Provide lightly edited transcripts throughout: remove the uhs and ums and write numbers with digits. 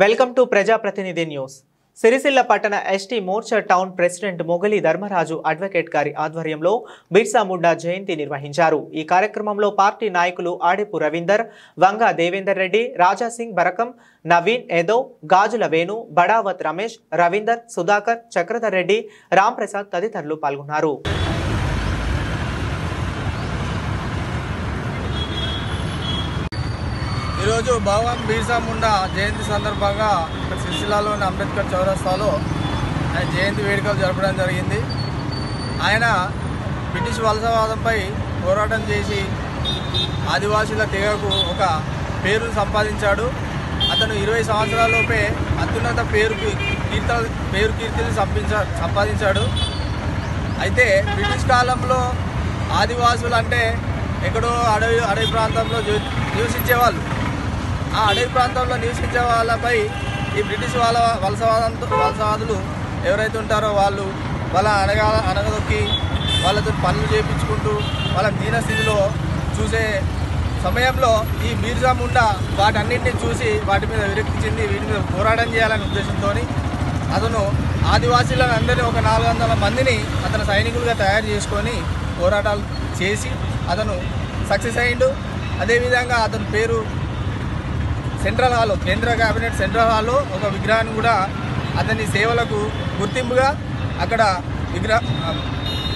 Welcome to ప్రజాప్రతినిధి news. Sircilla పట్టణ ST Morcha town president మొగలి Dharmaraju advocate గారి ఆధ్వర్యంలో బిర్సా ముండా జయంతి నిర్వహించారు. ఈ కార్యక్రమంలో పార్టీ నాయకులు ఆడెపు రవీందర్, వంగా దేవేందర్ రెడ్డి, రాజాసింగ్ బరకం, నవీన్ ఏదో, గాజుల వేణు, బడావత్ రమేష్, రవీందర్, సుధాకర్, చక్రధర్ రెడ్డి, రామ్ ప్రసాద్ తదితరులు పాల్గొన్నారు. ఈరోజు భగవాన్ బిర్సా ముండా జయంతి సందర్భంగా సిరిసిల్లాలోని అంబేద్కర్ చౌరస్తాలో ఆయన జయంతి వేడుకలు జరపడం జరిగింది. ఆయన బ్రిటిష్ వలసవాదంపై పోరాటం చేసి ఆదివాసీల తెగకు ఒక పేరును సంపాదించాడు. అతను 20 సంవత్సరాలలోపే అత్యున్నత పేరు కీర్తిని సంపాదించాడు. అయితే బ్రిటిష్ కాలంలో ఆదివాసులు అంటే ఎక్కడో అడవి ప్రాంతంలో నివసించేవాళ్ళు. ఆ అడవి ప్రాంతంలో నివసించే వాళ్ళపై ఈ బ్రిటిష్ వలసవాదులు ఎవరైతే ఉంటారో వాళ్ళు వాళ్ళ అనగదొక్కి వాళ్ళతో పనులు చేయించుకుంటూ వాళ్ళ దీనస్థితిలో చూసే సమయంలో ఈ బిర్సా ముండా వాటన్నింటినీ చూసి వాటి మీద విరక్తి చెంది వీటి మీద పోరాటం చేయాలనే ఉద్దేశంతో అతను ఆదివాసీలను అందరినీ ఒక 400 మందిని అతను సైనికులుగా తయారు చేసుకొని పోరాటాలు చేసి అతను సక్సెస్ అయ్యిండు. అదేవిధంగా అతని పేరు సెంట్రల్ హాల్లో, కేంద్ర కేబినెట్ సెంట్రల్ హాల్లో ఒక విగ్రహాన్ని కూడా అతని సేవలకు గుర్తింపుగా అక్కడ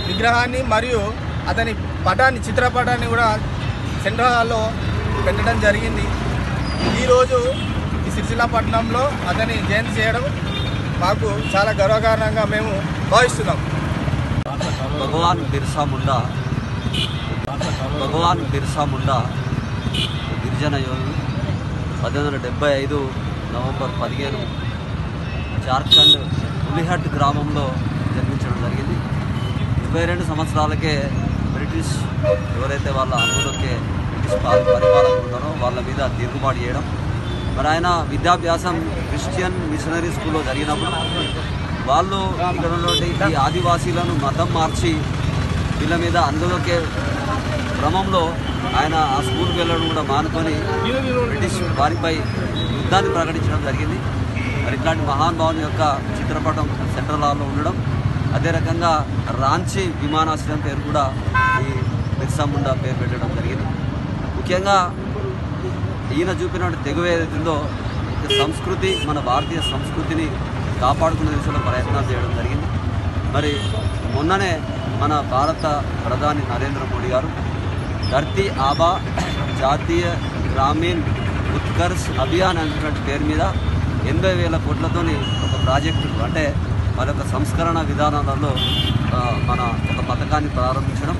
విగ్రహాన్ని మరియు అతని చిత్రపటాన్ని కూడా సెంట్రల్ హాల్లో పెట్టడం జరిగింది. ఈరోజు ఈ సిరిసిల్ల పట్టణంలో అతని జయంతి చేయడం మాకు చాలా గర్వకారణంగా మేము భావిస్తున్నాం. భగవాన్ బిర్సా ముండా గిరిజన యోధుడు 1875 నవంబర్ 15 జార్ఖండ్ ఉలిహట్ గ్రామంలో జన్మించడం జరిగింది. 22 సంవత్సరాలకే బ్రిటిష్ ఎవరైతే వాళ్ళ అనుగుణకే బ్రిటిష్ పరిపాలన ఉన్నారో వాళ్ళ మీద తిరుగుబాటు చేయడం, మరి ఆయన విద్యాభ్యాసం క్రిస్టియన్ మిషనరీ స్కూల్లో జరిగినప్పుడు వాళ్ళు ఇక్కడ ఉన్నటువంటి ఈ ఆదివాసీలను మతం మార్చి వీళ్ళ మీద అందులోకే క్రమంలో ఆయన ఆ స్కూల్కి వెళ్ళడం కూడా మానుకొని బ్రిటిష్ వారిపై యుద్ధాన్ని ప్రకటించడం జరిగింది. మరి ఇట్లాంటి మహానుభావుని యొక్క చిత్రపటం సెంట్రల్ హాల్లో ఉండడం, అదే రకంగా రాంచీ విమానాశ్రయం పేరు కూడా ఈ బిర్సా ముండా పేరు పెట్టడం జరిగింది. ముఖ్యంగా ఈయన చూపినటువంటి తెగువ ఏదైతుందో సంస్కృతి, మన భారతీయ సంస్కృతిని కాపాడుకునే దిశలో ప్రయత్నాలు చేయడం జరిగింది. మరి మొన్ననే మన భారత ప్రధాని నరేంద్ర మోడీ గారు ధర్తీ ఆబా జాతీయ గ్రామీణ్ ఉత్కర్ష్ అభియాన్ అనేటువంటి పేరు మీద 80,000 కోట్లతోని ఒక ప్రాజెక్టు, అంటే వాళ్ళ యొక్క సంస్కరణ విధానాలలో మన ఒక పథకాన్ని ప్రారంభించడం,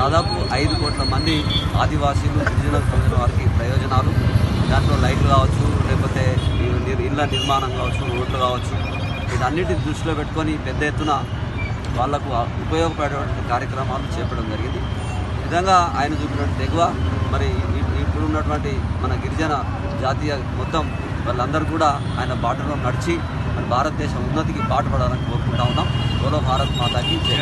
దాదాపు 5 కోట్ల మంది ఆదివాసీలు గిరిజనకు చెందిన వారికి ప్రయోజనాలు, దాంట్లో లైట్లు కావచ్చు, లేకపోతే ఇళ్ళ నిర్మాణం కావచ్చు, రోడ్లు కావచ్చు, వీటన్నిటిని దృష్టిలో పెట్టుకొని పెద్ద ఎత్తున వాళ్లకు ఉపయోగపడేటువంటి కార్యక్రమాలు చేపట్టడం జరిగింది. ఈ విధంగా ఆయన చూపినటువంటి తెగువ, మరి ఇప్పుడు ఉన్నటువంటి మన గిరిజన జాతీయ మొత్తం వాళ్ళందరూ కూడా ఆయన బాటలో నడిచి మన భారతదేశం ఉన్నతికి పాటుపడాలని కోరుకుంటా ఉన్నాం. బోలో భారత్ మాతాకి జై.